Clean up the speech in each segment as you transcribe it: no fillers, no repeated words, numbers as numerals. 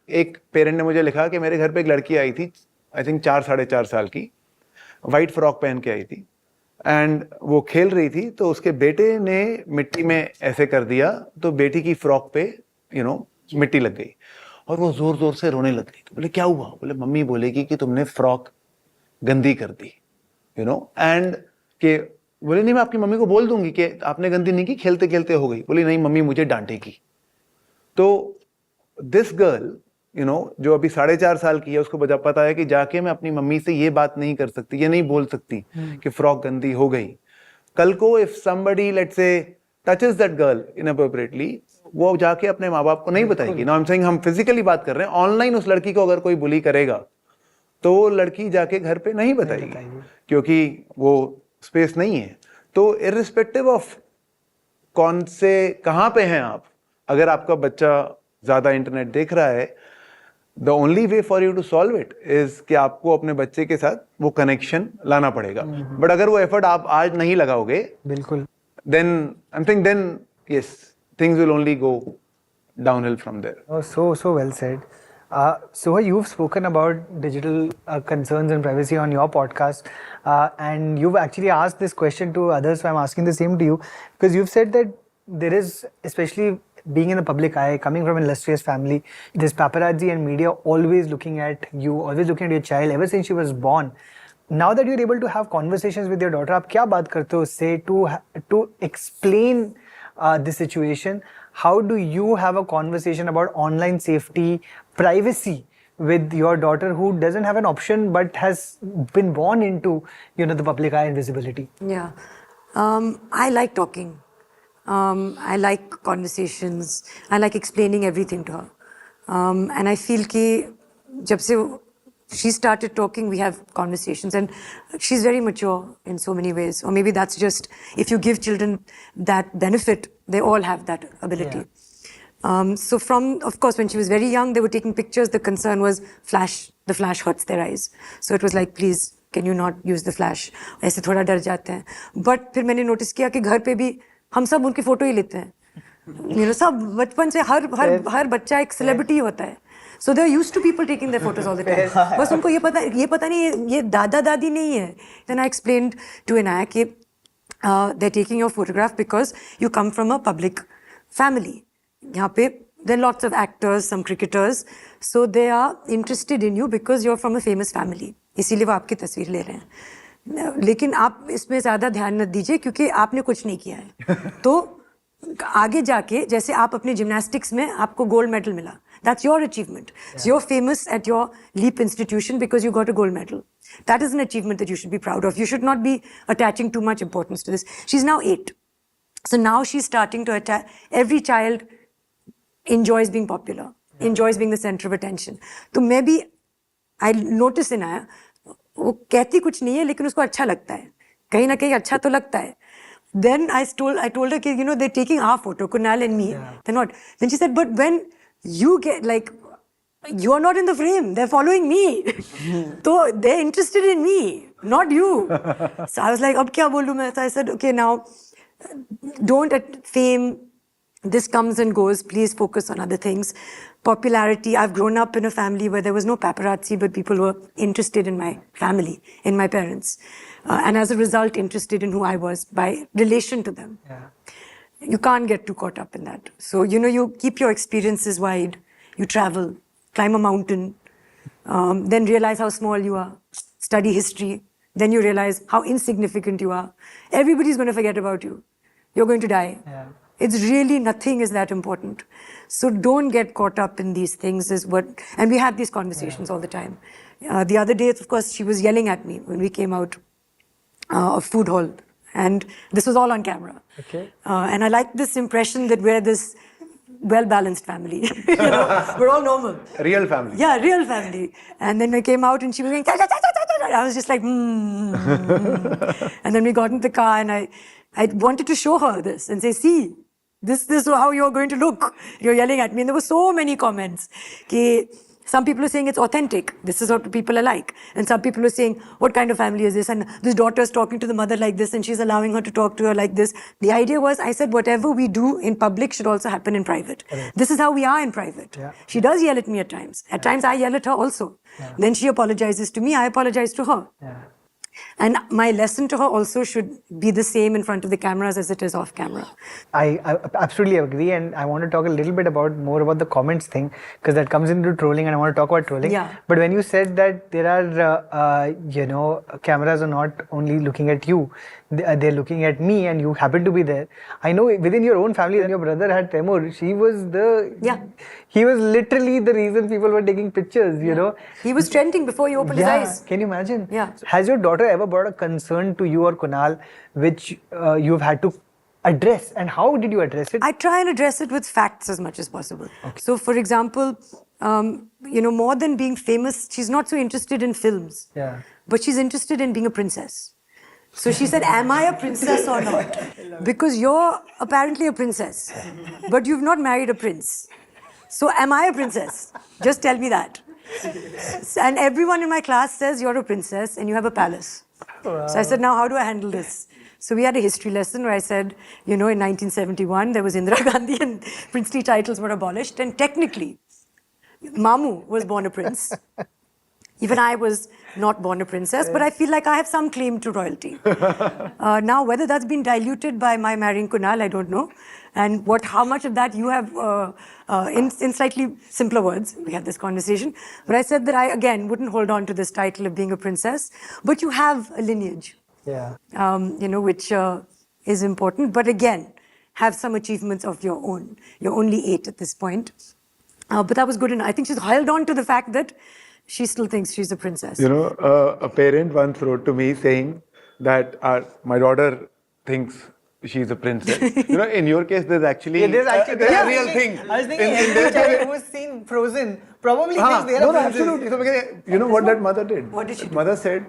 एक पेरेंट ने मुझे लिखा कि मेरे घर पे एक लड़की आई थी, आई थिंक 4-4.5 साल की, वाइट फ्रॉक पहन के आई थी, एंड वो खेल रही थी, तो उसके बेटे ने मिट्टी में ऐसे कर दिया, तो बेटी की फ्रॉक पे मिट्टी लग गई और वो जोर जोर से रोने लग गई। तो बोले क्या हुआ? बोले मम्मी बोलेगी कि तुमने फ्रॉक गंदी कर दी, एंड के बोले नहीं, मैं आपकी मम्मी को बोल दूंगी कि आपने गंदी नहीं की, खेलते खेलते हो गई। बोली नहीं, मम्मी मुझे डांटेगी। तो दिस गर्ल जो अभी 4.5 साल की है, उसको पता है कि जाके मैं अपनी मम्मी से ये बात नहीं कर सकती, ये नहीं बोल सकती कि फ्रॉक गंदी हो गई। कल को if somebody let's say touches that girl inappropriately, वो जाके अपने माँ बाप को नहीं बताएगी। नाउ आई एम सेइंग, हम फिजिकली बात कर रहे हैं, ऑनलाइन उस लड़की को अगर कोई बुली करेगा तो वो लड़की जाके घर पे नहीं बताएगी क्योंकि वो स्पेस नहीं है। तो इर्रिस्पेक्टिव ऑफ कौन से कहाँ पे हैं आप, अगर आपका बच्चा ज्यादा इंटरनेट देख रहा है, the only way for you to solve it is कि आपको अपने बच्चे के साथ वो कनेक्शन लाना पड़ेगा। बट अगर वो एफर्ट आप आज नहीं लगाओगे, बिल्कुल, then I am think then yes, things will only go downhill from there. Oh, so well said. Suha, you've spoken about digital concerns and privacy on your podcast, and you've actually asked this question to others, so I'm asking the same to you, because you've said that there is, especially being in the public eye, coming from an illustrious family, there's paparazzi and media always looking at you, always looking at your child ever since she was born. Now that you're able to have conversations with your daughter, आप क्या बात करते हो उससे to explain this situation? How do you have a conversation about online safety, privacy with your daughter who doesn't have an option but has been born into the public eye and visibility? Yeah, I like talking. I like conversations. I like explaining everything to her. And I feel कि जब से she started talking, we have conversations, and she's very mature in so many ways. Or maybe that's just, if you give children that benefit, they all have that ability. Yeah. So of course, when she was very young, they were taking pictures. The concern was the flash hurts their eyes. So it was like, please, can you not use the flash? ऐसे थोड़ा डर जाते हैं. But फिर मैंने notice किया कि घर पे भी हम सब उनकी फोटो ही लेते हैं। सब बचपन से हर बच्चा एक सेलिब्रिटी होता है। So they're used to people taking their photos all the time. बस उनको ये पता नहीं ये दादा दादी नहीं है। Then I explained to Inaya कि they're taking your photograph because you come from a public family. यहाँ पे there are lots of actors, some cricketers, so they are interested in you because you're from a famous family. इसीलिए वो आपकी तस्वीर ले रहे हैं। लेकिन आप इसमें ज़्यादा ध्यान न दीजिए क्योंकि आपने कुछ नहीं किया है। तो आगे जाके जैसे आप अपने जिम्नास्टिक्स में आपको गोल्ड मेडल मिला, that's your achievement. Yeah. So you're famous at your LEAP institution because you got a gold medal. That is an achievement that you should be proud of. You should not be attaching too much importance to this. She's now 8. So now she's starting to attach. Every child enjoys being popular, enjoys being the center of attention. So maybe I notice in Inaya, वो कहती कुछ नहीं है लेकिन उसको अच्छा लगता है, कहीं ना कहीं अच्छा तो लगता है. Then I told her, they're taking our photo, Kunal and me. Yeah. They're not. Then she said, but when you get, you are not in the frame. They're following me. So they're interested in me, not you. So I was like, ab kya bolu main? So I said, okay, now, don't at fame. This comes and goes. Please focus on other things. Popularity. I've grown up in a family where there was no paparazzi, but people were interested in my family, in my parents. And as a result, interested in who I was by relation to them. Yeah. You can't get too caught up in that. So, you keep your experiences wide. You travel, climb a mountain, then realize how small you are, study history. Then you realize how insignificant you are. Everybody's going to forget about you. You're going to die. Yeah. It's really, nothing is that important. So don't get caught up in these things and we have these conversations all the time. The other day, of course, she was yelling at me when we came out of food hall. And this was all on camera. Okay. And I like this impression that we're this well-balanced family. We're all normal. Real family. Yeah, real family. And then I came out and she was going, I was just like, And then we got in the car and I wanted to show her this and say, see, this is how you're going to look. You're yelling at me. And there were so many comments. Some people are saying it's authentic. This is what people are like. And some people are saying, what kind of family is this? And this daughter is talking to the mother like this and she's allowing her to talk to her like this. The idea was, I said, whatever we do in public should also happen in private. Correct. This is how we are in private. Yeah. She does yell at me at times. At times I yell at her also. Yeah. Then she apologizes to me, I apologize to her. Yeah. And my lesson to her also should be the same in front of the cameras as it is off camera. I absolutely agree, and I want to talk a little bit more about the comments thing, because that comes into trolling, and I want to talk about trolling. Yeah. But when you said that there are, cameras are not only looking at you, they're looking at me, and you happen to be there. I know within your own family, when your brother had Taimur, he was literally the reason people were taking pictures. You know, He was trending before he opened his eyes. Can you imagine? Yeah. Has your daughter ever brought a concern to you or Kunal which you've had to address, and how did you address it? I try and address it with facts as much as possible. Okay. So, for example, more than being famous, she's not so interested in films. Yeah. But she's interested in being a princess. So she said, am I a princess or not? Because you're apparently a princess, but you've not married a prince. So am I a princess? Just tell me that. And everyone in my class says you're a princess and you have a palace. Wow. So I said, now how do I handle this? So we had a history lesson where I said, in 1971, there was Indira Gandhi and princely titles were abolished. And technically, Mamu was born a prince. Even I was not born a princess, but I feel like I have some claim to royalty. Now, whether that's been diluted by my marrying Kunal, I don't know. And how much of that you have, in slightly simpler words, we had this conversation. But I said that I, again, wouldn't hold on to this title of being a princess. But you have a lineage, which is important. But again, have some achievements of your own. You're only 8 at this point. But that was good enough. I think she's held on to the fact that she still thinks she's a princess. A parent once wrote to me saying that my daughter thinks she's a princess. In your case, there's actually a real thing. I was thinking every child who has seen Frozen probably thinks they're a princess. Absolutely. So, you know what that mother did? What did she do? Mother said,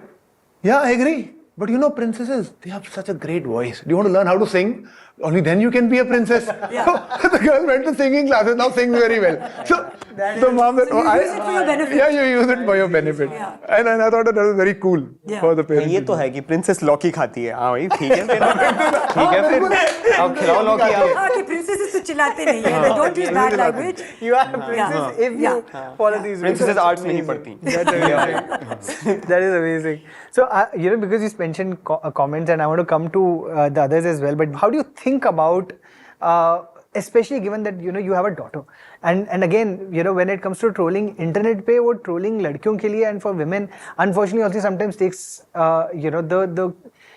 yeah, I agree. But princesses, they have such a great voice. Do you want to learn how to sing? Only then you can be a princess. Yeah. So the girl went to singing classes, now sings very well. So the mom said, you use it for your benefit. Yeah, you use it for your benefit. Yeah. And I thought that was very cool for the parents. ये तो है कि princess लौकी खाती है. हाँ भाई ठीक है फिर. अब खिलाओ लौकी आप. हाँ कि princesses तो चिल्लाते नहीं हैं. They don't use bad language. You are a princess if you follow these rules. Princesses arts नहीं पढ़ती. That is amazing. So, because you mentioned comments, and I want to come to the others as well, but how do you think about, especially given that, you have a daughter, and again, when it comes to trolling, internet pe wo trolling ladkiyon ke liye and for women, unfortunately also sometimes takes, the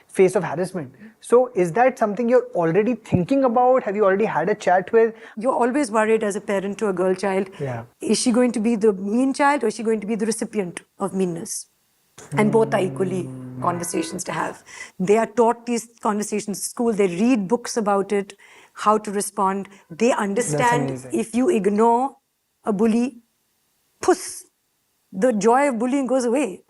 face of harassment. So, is that something you're already thinking about? Have you already had a chat with? You're always worried as a parent to a girl child. Yeah. Is she going to be the mean child or is she going to be the recipient of meanness? And both are equally conversations to have. They are taught these conversations at school. They read books about it, how to respond. They understand if you ignore a bully, the joy of bullying goes away.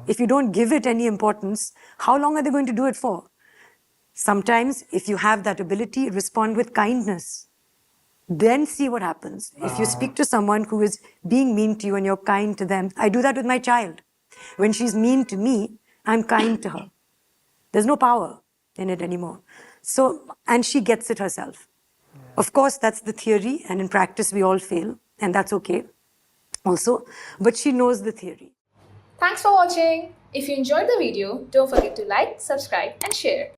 If you don't give it any importance, how long are they going to do it for? Sometimes, if you have that ability, respond with kindness. Then see what happens. If you speak to someone who is being mean to you and you're kind to them, I do that with my child. When she's mean to me, I'm kind to her. There's no power in it anymore. So, and she gets it herself. Of course, that's the theory, and in practice we all fail, and that's okay also, but she knows the theory. Thanks for watching. If you enjoyed the video, don't forget to like, subscribe and share.